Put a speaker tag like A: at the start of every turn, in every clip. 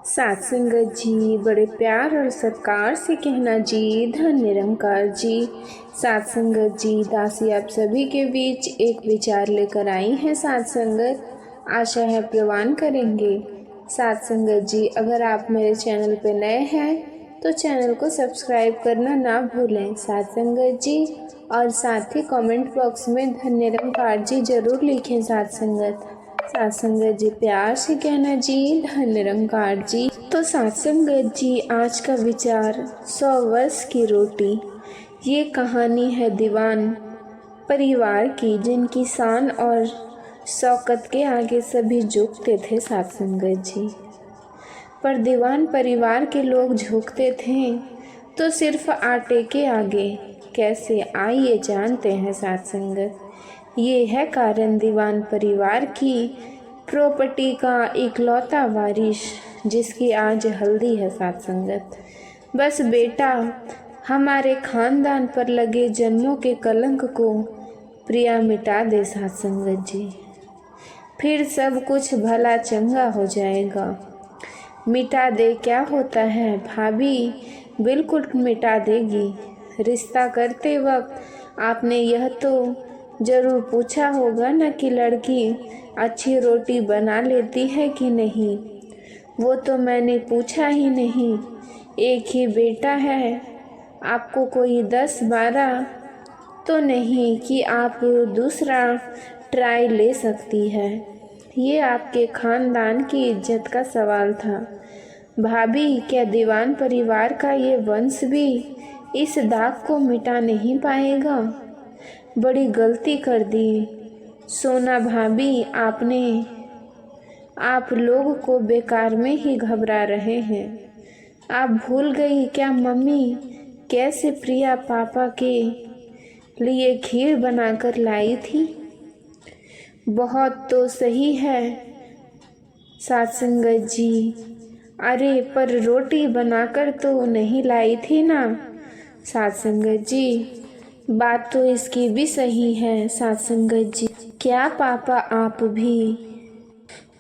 A: साथ संगत जी, बड़े प्यार और सत्कार से कहना जी, धन निरंकार जी। साथ संगत जी, दासी आप सभी के बीच एक विचार लेकर आई हैं। साथ संगत, आशा है प्रवान करेंगे। साथ संगत जी, अगर आप मेरे चैनल पर नए हैं तो चैनल को सब्सक्राइब करना ना भूलें साथ संगत जी, और साथ ही कमेंट बॉक्स में धन निरंकार जी जरूर लिखें। साथ संगत जी, प्यार से कहना जी, धन निरंकार जी। तो साथ संगत जी, आज का विचार 100 वर्ष की रोटी। ये कहानी है दीवान परिवार की, जिनकी शान और शौकत के आगे सभी झुकते थे। साथ संगत जी, पर दीवान परिवार के लोग झुकते थे तो सिर्फ आटे के आगे। कैसे, आइए जानते हैं। साथ संगत, ये है कारण दीवान परिवार की प्रॉपर्टी का इकलौता वारिश, जिसकी आज हल्दी है। साथ संगत, बस बेटा हमारे खानदान पर लगे जन्मों के कलंक को प्रिया मिटा दे। साथ संगत जी, फिर सब कुछ भला चंगा हो जाएगा। मिटा दे क्या होता है, भाभी बिल्कुल मिटा देगी। रिश्ता करते वक्त आपने यह तो जरूर पूछा होगा ना कि लड़की अच्छी रोटी बना लेती है कि नहीं। वो तो मैंने पूछा ही नहीं। एक ही बेटा है, आपको कोई 10-12 तो नहीं कि आप दूसरा ट्राई ले सकती है। ये आपके खानदान की इज्जत का सवाल था। भाभी, क्या दीवान परिवार का ये वंश भी इस दाग को मिटा नहीं पाएगा? बड़ी गलती कर दी सोना भाभी आपने। आप लोग को बेकार में ही घबरा रहे हैं। आप भूल गई क्या मम्मी कैसे प्रिया पापा के लिए खीर बनाकर लाई थी? बहुत तो सही है साथ संगत जी, अरे पर रोटी बनाकर तो नहीं लाई थी ना। साथ संगत जी, बात तो इसकी भी सही है। साथ संगत जी, क्या पापा आप भी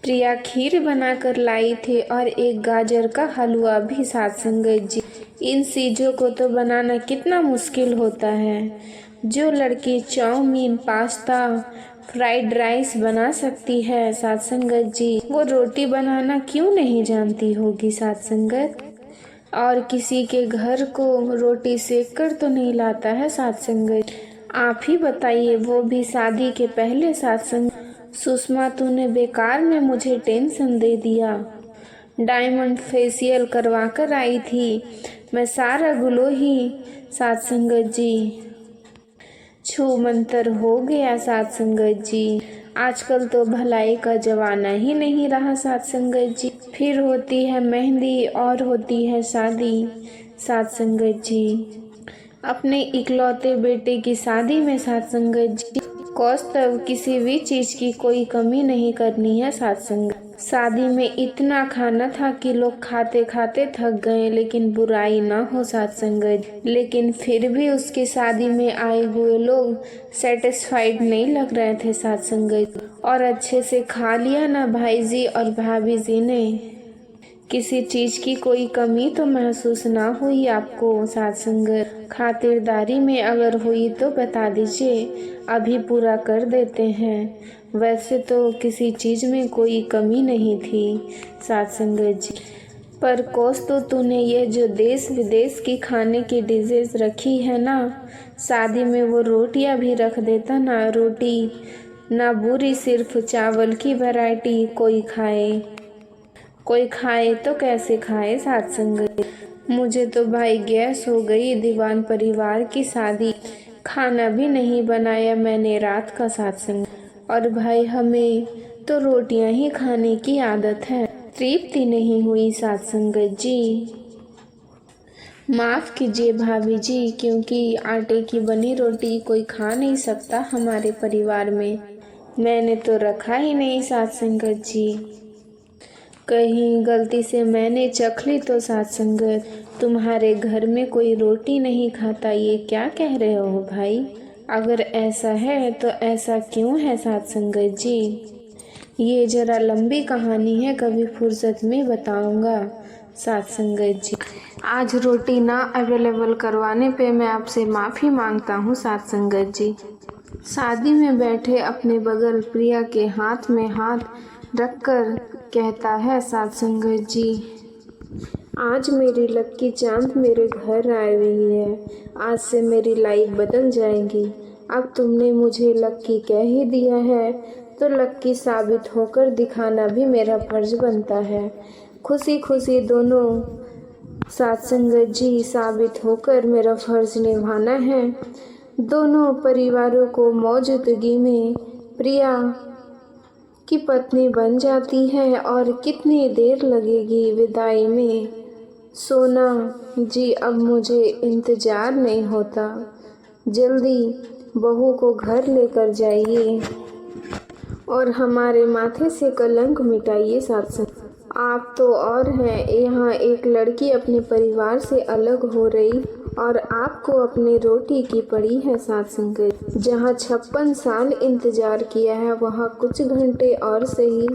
A: प्रिया खीर बनाकर लाई थे और एक गाजर का हलवा भी। साथ संगत जी, इन चीज़ों को तो बनाना कितना मुश्किल होता है। जो लड़की चाउमीन, पास्ता, फ्राइड राइस बना सकती है साथ संगत जी, वो रोटी बनाना क्यों नहीं जानती होगी। साथ संगत, और किसी के घर को रोटी सेक कर तो नहीं लाता है। साथ संगत, आप ही बताइए, वो भी शादी के पहले। साथ संगत, सुषमा तूने बेकार में मुझे टेंशन दे दिया। डायमंड फेशियल करवा कर आई थी मैं, सारा ग्लो ही साथ संगत जी छू मंतर हो गया। साथ संगत जी, आजकल तो भलाई का जमाना ही नहीं रहा। साथ संगत जी, फिर होती है मेहंदी और होती है शादी। साथ संगत जी, अपने इकलौते बेटे की शादी में साथ संगत जी कौस्तव किसी भी चीज की कोई कमी नहीं करनी है। साथ संगत, शादी में इतना खाना था कि लोग खाते खाते थक गए, लेकिन बुराई ना हो साथ संगत, लेकिन फिर भी उसकी शादी में आए हुए लोग सेटिस्फाइड नहीं लग रहे थे। साथ संगत, और अच्छे से खा लिया ना भाई जी और भाभी जी ने। किसी चीज की कोई कमी तो महसूस ना हुई आपको। साथ संगत, खातिरदारी में अगर हुई तो बता दीजिए, अभी पूरा कर देते हैं। वैसे तो किसी चीज में कोई कमी नहीं थी। साथ संगत जी, पर कोस तो तूने ये जो देश विदेश की खाने की डिशेस रखी है ना, शादी में वो रोटियां भी रख देता ना। रोटी ना बुरी, सिर्फ चावल की वैरायटी। कोई खाए तो कैसे खाए। साथ संगत, मुझे तो भाई गैस हो गई। दीवान परिवार की शादी, खाना भी नहीं बनाया मैंने रात का। साथ संगत, और भाई हमें तो रोटियां ही खाने की आदत है, तृप्ति नहीं हुई। साथ संगत जी, माफ़ कीजिए भाभी जी, क्योंकि आटे की बनी रोटी कोई खा नहीं सकता हमारे परिवार में। मैंने तो रखा ही नहीं। साथ संगत जी, कहीं गलती से मैंने चख ली तो। साथ संगत, तुम्हारे घर में कोई रोटी नहीं खाता, ये क्या कह रहे हो भाई? अगर ऐसा है तो ऐसा क्यों है? साथ संगत जी, ये जरा लंबी कहानी है, कभी फुर्सत में बताऊंगा। साथ संगत जी, आज रोटी ना अवेलेबल करवाने पे मैं आपसे माफ़ी मांगता हूँ। साथ संगत जी, शादी में बैठे अपने बगल प्रिया के हाथ में हाथ रखकर कहता है साथ संगत जी, आज मेरी लक्की चांद मेरे घर आ रही है, आज से मेरी लाइफ बदल जाएगी। अब तुमने मुझे लक्की कह ही दिया है तो लक्की साबित होकर दिखाना भी मेरा फर्ज बनता है। खुशी खुशी दोनों साथ संगत जी साबित होकर मेरा फर्ज निभाना है। दोनों परिवारों को मौजूदगी में प्रिया की पत्नी बन जाती है और कितनी देर लगेगी विदाई में। सोना जी, अब मुझे इंतज़ार नहीं होता, जल्दी बहू को घर लेकर जाइए और हमारे माथे से कलंक मिटाइए। साथ संग आप तो और हैं, यहाँ एक लड़की अपने परिवार से अलग हो रही और आपको अपनी रोटी की पड़ी है। साथ संगत, जहाँ 56 साल इंतज़ार किया है वहाँ कुछ घंटे और सही।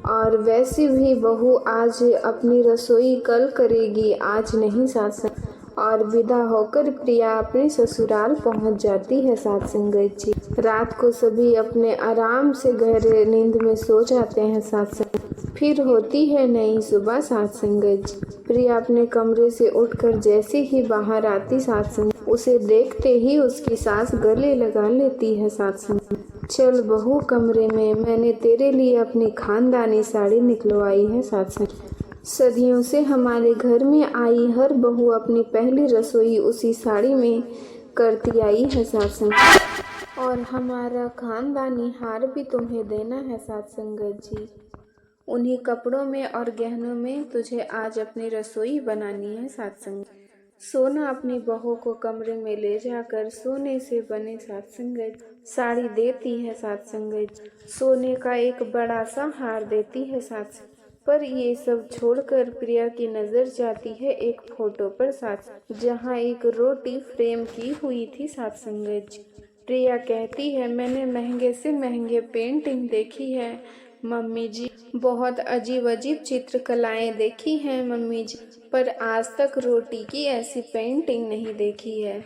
A: और वैसे भी बहू आज अपनी रसोई कल करेगी, आज नहीं। साथ संगत, और विदा होकर प्रिया अपने ससुराल पहुंच जाती है। साथ संगत जी, रात को सभी अपने आराम से गहरे नींद में सो जाते हैं। साथ संगत, फिर होती है नई सुबह। साथ संगत जी, प्रिया अपने कमरे से उठकर जैसे ही बाहर आती, साथ संगत उसे देखते ही उसकी सास गले लगा लेती है। साथ संगत, चल बहू कमरे में, मैंने तेरे लिए अपनी खानदानी साड़ी निकलवाई है। साथ संगत, सदियों से हमारे घर में आई हर बहू अपनी पहली रसोई उसी साड़ी में करती आई है। साथ संगत, और हमारा खानदानी हार भी तुम्हें देना है। साथ संगत जी, उन्हीं कपड़ों में और गहनों में तुझे आज अपनी रसोई बनानी है। साथ संगत, सोना अपनी बहू को कमरे में ले जाकर सोने से बने साथ संगत साड़ी देती है। साथ संगत, सोने का एक बड़ा सा हार देती है। साथ पर ये सब छोड़कर प्रिया की नज़र जाती है एक फोटो पर, साथ जहाँ एक रोटी फ्रेम की हुई थी। साथ संगत, प्रिया कहती है, मैंने महंगे से महंगे पेंटिंग देखी है मम्मी जी, बहुत अजीब अजीब चित्रकलाएं देखी हैं मम्मी जी, पर आज तक रोटी की ऐसी पेंटिंग नहीं देखी है।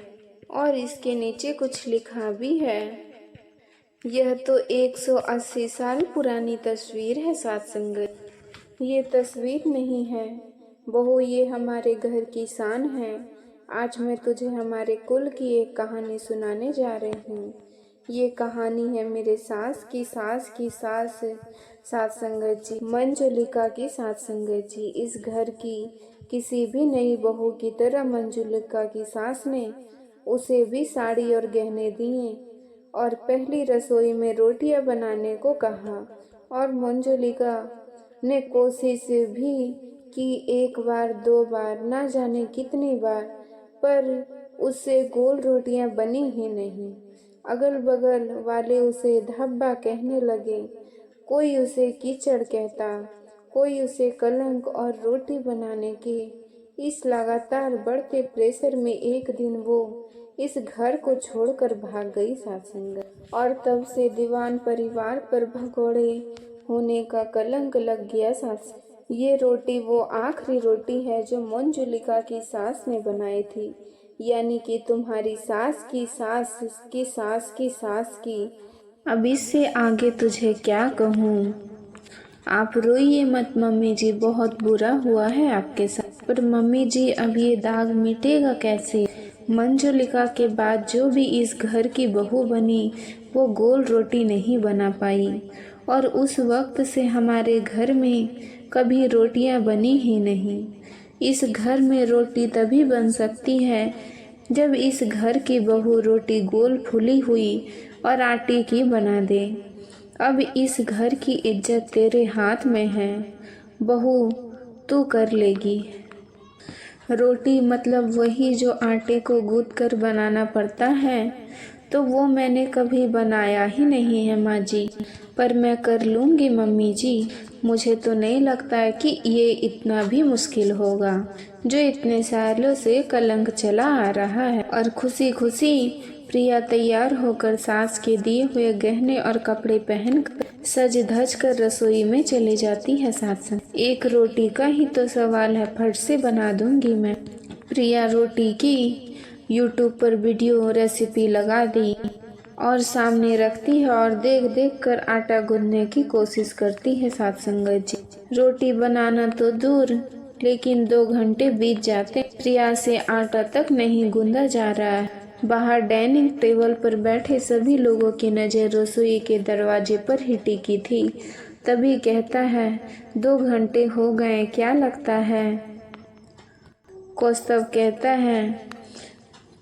A: और इसके नीचे कुछ लिखा भी है, यह तो 180 साल पुरानी तस्वीर है। साथ संगत, ये तस्वीर नहीं है बहू, ये हमारे घर की शान है। आज मैं तुझे हमारे कुल की एक कहानी सुनाने जा रही हूँ। ये कहानी है मेरे सास की सास की सास। साथ संगत जी, मंजुलिका की। साथ संगत जी, इस घर की किसी भी नई बहू की तरह मंजुलिका की सास ने उसे भी साड़ी और गहने दिए और पहली रसोई में रोटियां बनाने को कहा। और मंजुलिका ने कोशिश भी की, एक बार दो बार, ना जाने कितनी बार, पर उससे गोल रोटियां बनी ही नहीं। अगल बगल वाले उसे धब्बा कहने लगे, कोई उसे कीचड़ कहता, कोई उसे कलंक। और रोटी बनाने के इस लगातार बढ़ते प्रेशर में एक दिन वो इस घर को छोड़कर भाग गई। साथ संगत, और तब से दीवान परिवार पर भगोड़े होने का कलंक लग गया। साथ ये रोटी वो आखिरी रोटी है जो मंजुलिका की सास ने बनाई थी, यानी कि तुम्हारी सास की सास की सास की सास की। अब इससे आगे तुझे क्या कहूँ। आप रोइए मत मम्मी जी, बहुत बुरा हुआ है आपके साथ। पर मम्मी जी, अब ये दाग मिटेगा कैसे। मंजुलिका के बाद जो भी इस घर की बहू बनी वो गोल रोटी नहीं बना पाई, और उस वक्त से हमारे घर में कभी रोटियां बनी ही नहीं। इस घर में रोटी तभी बन सकती है जब इस घर की बहू रोटी गोल फुली हुई और आटे की बना दे। अब इस घर की इज्जत तेरे हाथ में है बहू, तू कर लेगी। रोटी मतलब वही जो आटे को गूंथ कर बनाना पड़ता है, तो वो मैंने कभी बनाया ही नहीं है माँ जी, पर मैं कर लूँगी मम्मी जी। मुझे तो नहीं लगता है कि ये इतना भी मुश्किल होगा, जो इतने सालों से कलंक चला आ रहा है। और खुशी खुशी प्रिया तैयार होकर सास के दिए हुए गहने और कपड़े पहनकर सज धज कर रसोई में चली जाती है। सात्संग एक रोटी का ही तो सवाल है, फट से बना दूंगी मैं। प्रिया रोटी की यूट्यूब पर वीडियो रेसिपी लगा दी और सामने रखती है और देख देख कर आटा गूंदने की कोशिश करती है। सत्संगत जी, रोटी बनाना तो दूर, लेकिन 2 घंटे बीत जाते, प्रिया से आटा तक नहीं गूंदा जा रहा है। बाहर डाइनिंग टेबल पर बैठे सभी लोगों की नज़र रसोई के दरवाजे पर ही टिकी थी। तभी कहता है, 2 घंटे हो गए, क्या लगता है? कौस्तव कहता है,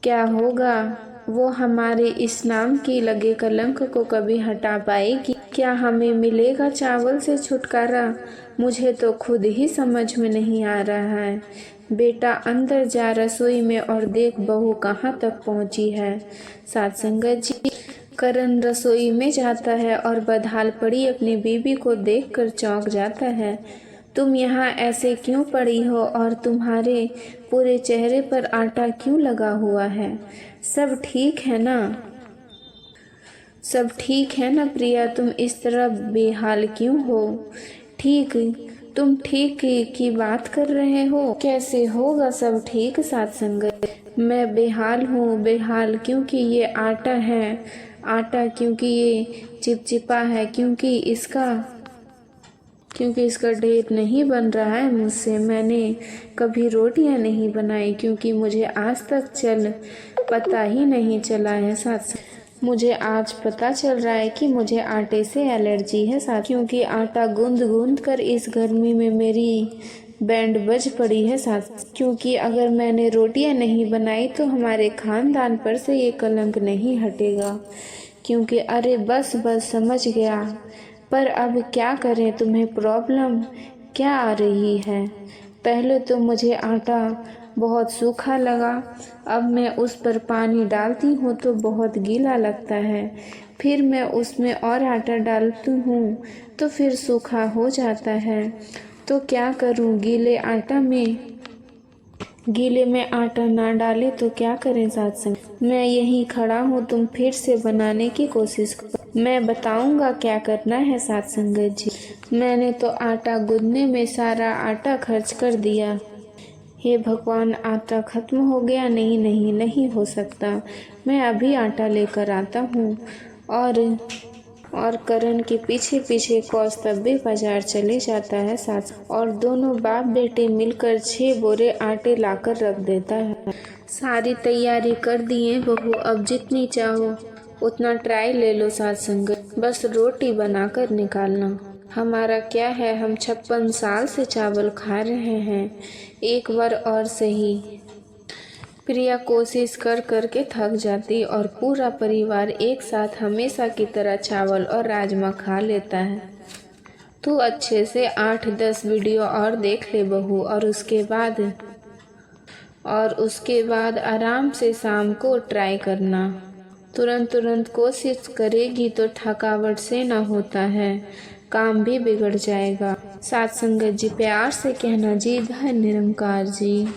A: क्या होगा, वो हमारे इस नाम की लगे कलंक को कभी हटा पाएगी? क्या हमें मिलेगा चावल से छुटकारा? मुझे तो खुद ही समझ में नहीं आ रहा है। बेटा अंदर जा रसोई में और देख बहू कहाँ तक पहुँची है। सत्संगत जी, करण रसोई में जाता है और बदहाल पड़ी अपनी बीबी को देखकर चौंक जाता है। तुम यहाँ ऐसे क्यों पड़ी हो और तुम्हारे पूरे चेहरे पर आटा क्यों लगा हुआ है? सब ठीक है ना? सब ठीक है ना प्रिया, तुम इस तरह बेहाल क्यों हो? ठीक, तुम ठीक की बात कर रहे हो? कैसे होगा सब ठीक? सत्संगत, मैं बेहाल हूँ, बेहाल क्योंकि ये आटा है, आटा क्योंकि ये चिपचिपा है, क्योंकि इसका ढेर नहीं बन रहा है मुझसे। मैंने कभी रोटियां नहीं बनाई क्योंकि मुझे आज तक पता ही नहीं चला है। साथ मुझे आज पता चल रहा है कि मुझे आटे से एलर्जी है। साथ क्योंकि आटा गूंद गूंद कर इस गर्मी में मेरी बैंड बज पड़ी है। साथ क्योंकि अगर मैंने रोटियां नहीं बनाई तो हमारे खानदान पर से ये कलंक नहीं हटेगा। क्योंकि अरे बस समझ गया, पर अब क्या करें? तुम्हें प्रॉब्लम क्या आ रही है? पहले तो मुझे आटा बहुत सूखा लगा, अब मैं उस पर पानी डालती हूँ तो बहुत गीला लगता है, फिर मैं उसमें और आटा डालती हूँ तो फिर सूखा हो जाता है। तो क्या करूँ? गीले में आटा ना डाले तो क्या करें? सत्संग, मैं यहीं खड़ा हूँ, तुम फिर से बनाने की कोशिश करो, मैं बताऊंगा क्या करना है। सत्संगत जी, मैंने तो आटा गूंदने में सारा आटा खर्च कर दिया। हे भगवान, आटा खत्म हो गया? नहीं हो सकता, मैं अभी आटा लेकर आता हूँ। और करण के पीछे पीछे कौस्तभ भी बाजार चले जाता है। साथ और दोनों बाप बेटे मिलकर 6 बोरे आटे लाकर रख देता है। सारी तैयारी कर दिए बहू, अब जितनी चाहो उतना ट्राई ले लो। सत्संगत, बस रोटी बनाकर निकालना। हमारा क्या है, हम 56 साल से चावल खा रहे हैं, एक बार और सही। प्रिया कोशिश कर के थक जाती और पूरा परिवार एक साथ हमेशा की तरह चावल और राजमा खा लेता है। तू अच्छे से 8-10 वीडियो और देख ले बहू, और उसके बाद आराम से शाम को ट्राई करना। तुरंत कोशिश करेगी तो थकावट से ना होता है, काम भी बिगड़ जाएगा। सत्संगत जी, प्यार से कहना जी, धन्य निरंकार जी।